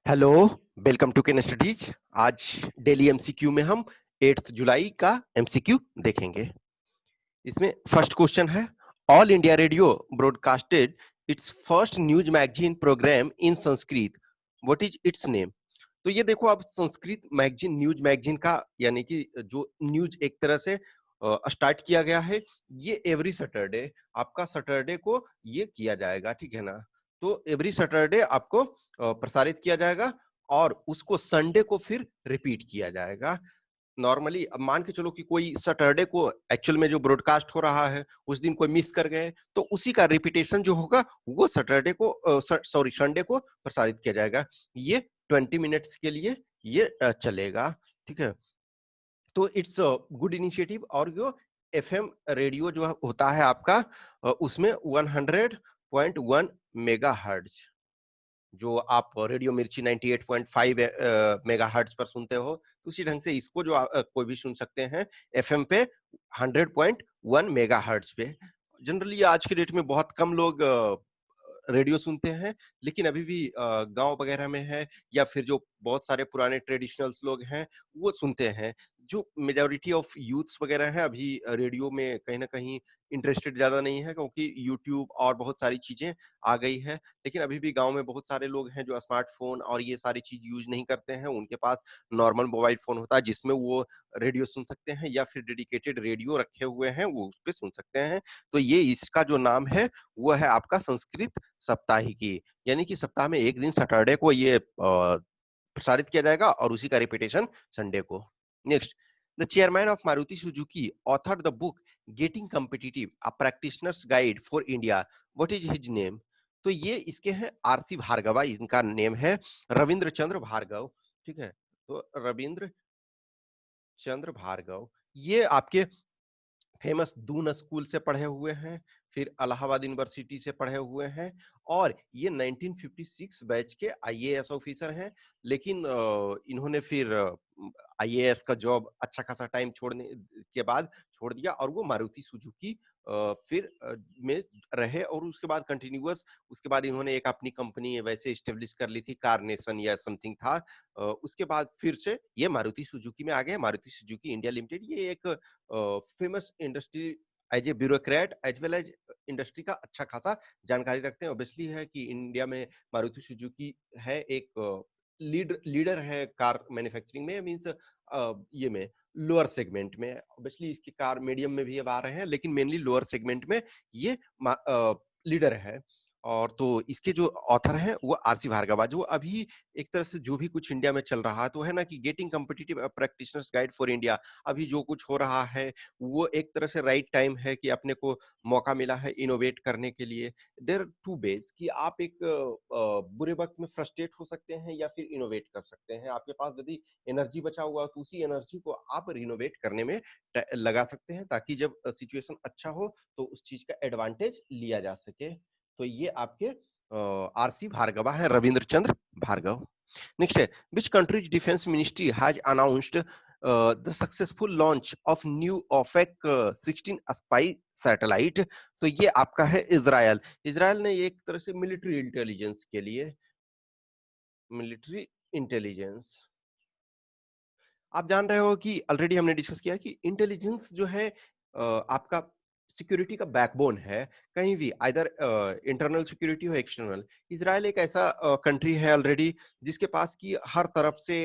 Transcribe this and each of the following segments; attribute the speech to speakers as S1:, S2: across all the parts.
S1: Hello, welcome to Ken Studies. आज daily MCQ में हम 8 जुलाई का एमसीक्यू देखेंगे। इसमें फर्स्ट क्वेश्चन है, All India Radio broadcasted its first news magazine program in Sanskrit, what is its name. तो ये देखो, अब संस्कृत मैगजीन, न्यूज मैगजीन का यानी कि जो न्यूज एक तरह से स्टार्ट किया गया है, ये एवरी सैटरडे, आपका सैटरडे को ये किया जाएगा, ठीक है ना। तो एवरी सैटरडे आपको प्रसारित किया जाएगा और उसको संडे को फिर रिपीट किया जाएगा। नॉर्मली अब मान के चलो कि कोई सैटरडे को एक्चुअल में जो ब्रॉडकास्ट हो रहा है उस दिन कोई मिस कर गए, तो उसी का रिपीटेशन जो होगा वो सैटरडे को सॉरी संडे को प्रसारित किया जाएगा। ये 20 मिनट्स के लिए ये चलेगा, ठीक है। तो इट्स गुड इनिशिएटिव। और जो एफएम रेडियो जो होता है आपका, उसमें 100.1 मेगाहर्ट्ज, जो आप रेडियो मिर्ची 98.5 मेगाहर्ट्ज पर सुनते हो, तो उसी ढंग से इसको जो कोई भी सुन सकते हैं एफएम पे 100.1 मेगाहर्ट्ज पे। जनरली आज के डेट में बहुत कम लोग रेडियो सुनते हैं, लेकिन अभी भी गांव वगैरह में है, या फिर जो बहुत सारे पुराने ट्रेडिशनल्स लोग हैं वो सुनते हैं। जो मेजोरिटी ऑफ यूथ्स वगैरह है अभी रेडियो में कहीं ना कहीं इंटरेस्टेड ज्यादा नहीं है, क्योंकि यूट्यूब और बहुत सारी चीजें आ गई है। लेकिन अभी भी गांव में बहुत सारे लोग हैं जो स्मार्टफोन और ये सारी चीज यूज नहीं करते हैं, उनके पास नॉर्मल मोबाइल फोन होता है जिसमें वो रेडियो सुन सकते हैं, या फिर डेडिकेटेड रेडियो रखे हुए हैं वो उस पर सुन सकते हैं। तो ये इसका जो नाम है वो है आपका संस्कृत साप्ताहिकी, यानी कि सप्ताह में एक दिन सैटरडे को ये प्रसारित किया जाएगा और उसी का रिपीटेशन संडे को। Next, the chairman of Maruti Suzuki authored the book getting competitive a practitioners guide for India, what is his name. तो ये इसके हैं आरसी भार्गवा, इनका नेम है रविंद्र चंद्र भार्गव, ठीक है। तो रविंद्र चंद्र भार्गव ये आपके फेमस दून स्कूल से पढ़े हुए हैं, फिर इलाहाबाद यूनिवर्सिटी से पढ़े हुए हैं, और ये 1956 बैच के आईएएस ऑफिसर हैं। लेकिन इन्होंने फिर आईएएस का जॉब अच्छा खासा टाइम छोड़ने के बाद छोड़ दिया, और वो मारुति सुजुकी फिर में रहे, और उसके बाद कंटिन्यूअस उसके बाद इन्होंने एक अपनी कंपनी वैसे स्टेब्लिश कर ली थी, कारनेशन या समथिंग था। उसके बाद फिर से ये मारुति सुजुकी में आ गए। मारुति सुजुकी इंडिया लिमिटेड ये एक famous industry, as a bureaucrat as well as industry का अच्छा खासा जानकारी रखते हैं। ऑब्वियसली है कि इंडिया में मारुति सुजुकी है एक लीडर है कार मैन्युफैक्चरिंग में, मींस ये में लोअर सेगमेंट में। ऑब्वियसली इसकी कार मीडियम में भी अब आ रहे हैं, लेकिन मेनली लोअर सेगमेंट में ये लीडर है। और तो इसके जो ऑथर हैं वो आरसी भार्गवा, जो अभी एक तरह से जो भी कुछ इंडिया में चल रहा है, तो है ना कि getting competitive practitioners guide for India, अभी जो कुछ हो रहा है वो एक तरह से राइट टाइम है कि अपने को मौका मिला है इनोवेट करने के लिए। देयर टू बेस कि आप एक बुरे वक्त में फ्रस्ट्रेट हो सकते हैं या फिर इनोवेट कर सकते हैं। आपके पास यदि एनर्जी बचा हुआ तो उसी एनर्जी को आप रिनोवेट करने में लगा सकते हैं, ताकि जब सिचुएशन अच्छा हो तो उस चीज का एडवांटेज लिया जा सके। तो ये आपके आरसी भार्गवा है, रविंद्र चंद्र भार्गव। नेक्स्ट है, which countries defence ministry has announced the successful launch of new Ofek 16 spy satellite. तो ये आपका है इजराइल। इजराइल ने एक तरह से मिलिट्री इंटेलिजेंस के लिए, मिलिट्री इंटेलिजेंस, आप जान रहे हो कि ऑलरेडी हमने डिस्कस किया कि इंटेलिजेंस जो है आपका सिक्योरिटी का बैकबोन है, कहीं भी आइदर इंटरनल सिक्योरिटी हो एक्सटर्नल। इजराइल एक ऐसा कंट्री है ऑलरेडी जिसके पास की हर तरफ से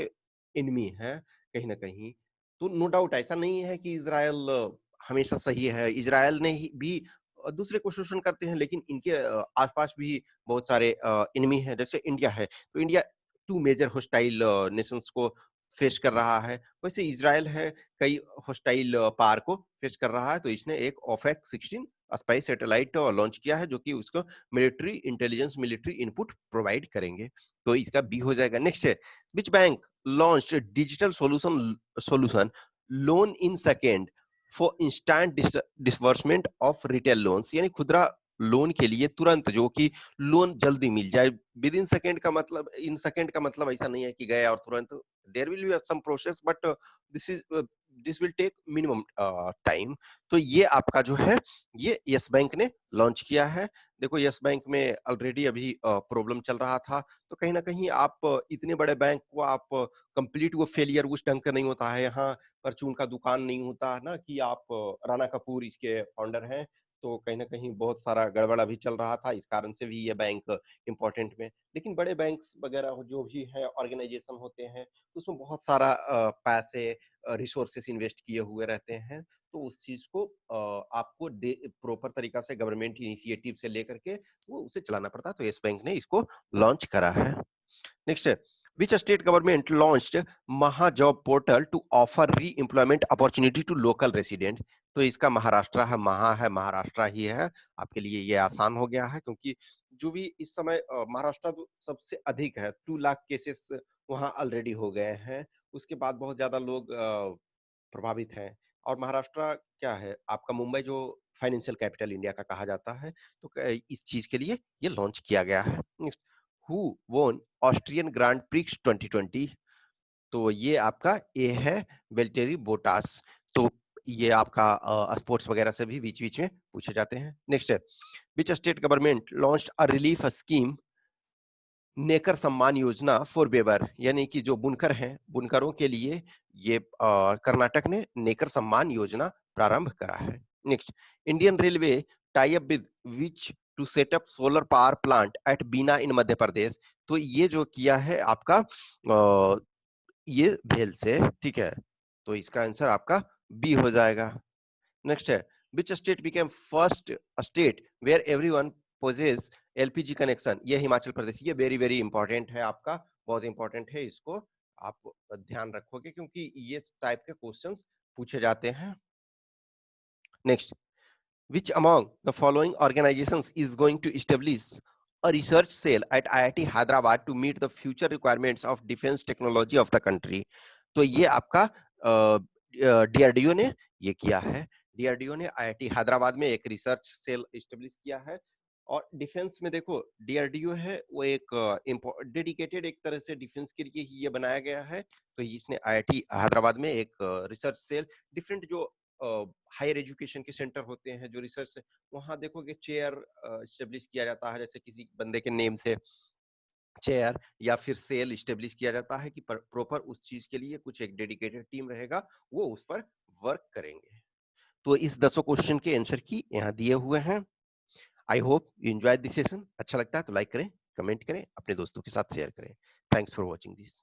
S1: एनिमी है कहीं ना कहीं। तो नो डाउट ऐसा नहीं है कि इजराइल हमेशा सही है। इजराइल ने भी दूसरे को शोषण करते हैं, लेकिन इनके आसपास भी बहुत सारे एनिमी हैं। जैसे इंडिया है, तो India two major hostile nations को फेस कर रहा है, वैसे इजराइल है कई होस्टाइल पार को फेस कर रहा है। तो इसने एक ओफेक 16 स्पाई सैटेलाइट लॉन्च किया है, जो कि उसको military intelligence, military input provide करेंगे। तो इसका बी हो जाएगा। नेक्स्ट है, which bank launch digital solution loan in second for instant disbursement of retail loans, यानी खुदरा लोन के लिए तुरंत जो कि लोन जल्दी मिल जाए। विद इन सेकेंड का मतलब, इन सेकेंड का मतलब ऐसा नहीं है कि गए और तुरंत, there will be some process, but this is this will take minimum time. तो ये आपका जो है ये यस बैंक ने लॉन्च किया है। देखो यस बैंक में ऑलरेडी अभी प्रॉब्लम चल रहा था, तो कहीं ना कहीं आप इतने बड़े बैंक को आप कंप्लीट वो फेलियर उस ढंग का नहीं होता है। यहाँ परचून का दुकान नहीं होता है ना कि आप राणा कपूर इसके फाउंडर हैं, तो कहीं ना कहीं बहुत सारा गड़बड़ अभी चल रहा था, इस कारण से भी ये बैंक इंपॉर्टेंट में। लेकिन बड़े बैंक्स वगैरह जो भी है ऑर्गेनाइजेशन होते हैं, तो उसमें बहुत सारा पैसे रिसोर्सेस इन्वेस्ट किए हुए रहते हैं, तो उस चीज को आपको प्रॉपर तरीका से गवर्नमेंट इनिशिएटिव से लेकर के वो उसे चलाना पड़ता है। तो यस बैंक ने इसको लॉन्च करा है। नेक्स्ट है, which state government launched Mahajob portal to offer reemployment opportunity to local resident? तो इसका महाराष्ट्र है, महाराष्ट्र ही है। आपके लिए ये आसान हो गया है, क्योंकि जो भी इस समय महाराष्ट्र तो सबसे अधिक है, 2 लाख केसेस वहां ऑलरेडी हो गए हैं। उसके बाद बहुत ज्यादा लोग प्रभावित हैं। और महाराष्ट्र क्या है, आपका मुंबई जो फाइनेंशियल कैपिटल इंडिया का कहा जाता है, तो इस चीज के लिए ये लॉन्च किया गया है। हु वोन ऑस्ट्रियन ग्रांड प्रिक्स 2020? तो ये आपका ए है वेल्टेरी बोटास। तो ये आपका स्पोर्ट्स वगैरह से भी बीच बीच में पूछे जाते हैं। नेक्स्ट है, which state government launch a relief scheme Nekar Samman Yojana for weber? यानी कि जो बुनकर हैं, बुनकरों के लिए ये कर्नाटक ने नेकर सम्मान योजना प्रारंभ करा है। Next, Indian railway tie up with which to set up solar power plant at Bina in Madhya Pradesh? तो ये जो किया है आपका ये भेल से, ठीक है, तो इसका आंसर आपका बी हो जाएगा। नेक्स्ट है, which state became first state where everyone possess LPG connection? ये हिमाचल प्रदेश। ये वेरी वेरी इंपॉर्टेंट है आपका, बहुत इंपॉर्टेंट है, इसको आप ध्यान रखोगे क्योंकि ये टाइप के क्वेश्चंस पूछे जाते हैं। Next, which among the following organizations is going to establish a research cell at IIT Hyderabad to meet the future requirements of defense technology of the country? तो ये आपका डीआरडीओ ने ये किया है। डीआरडीओ ने आईआईटी हैदराबाद में एक रिसर्च सेल एस्टेब्लिश किया है। और डिफेंस में देखो डीआरडीओ है वो एक डेडिकेटेड एक तरह से डिफेंस के लिए ही ये बनाया गया है। तो इसने आईआईटी हैदराबाद में एक रिसर्च सेल, डिफरेंट जो हायर एजुकेशन के सेंटर होते हैं जो रिसर्च, वहां देखोगे चेयर स्टेब्लिश किया जाता है, जैसे किसी बंदे के नेम से चेयर या फिर सेल स्टेब्लिश किया जाता है कि प्रॉपर उस चीज के लिए कुछ एक डेडिकेटेड टीम रहेगा, वो उस पर वर्क करेंगे। तो इस 10 क्वेश्चन के आंसर की यहाँ दिए हुए हैं। I hope you enjoy this session. अच्छा लगता है तो लाइक करें, कमेंट करें, अपने दोस्तों के साथ शेयर करें। Thanks for watching this.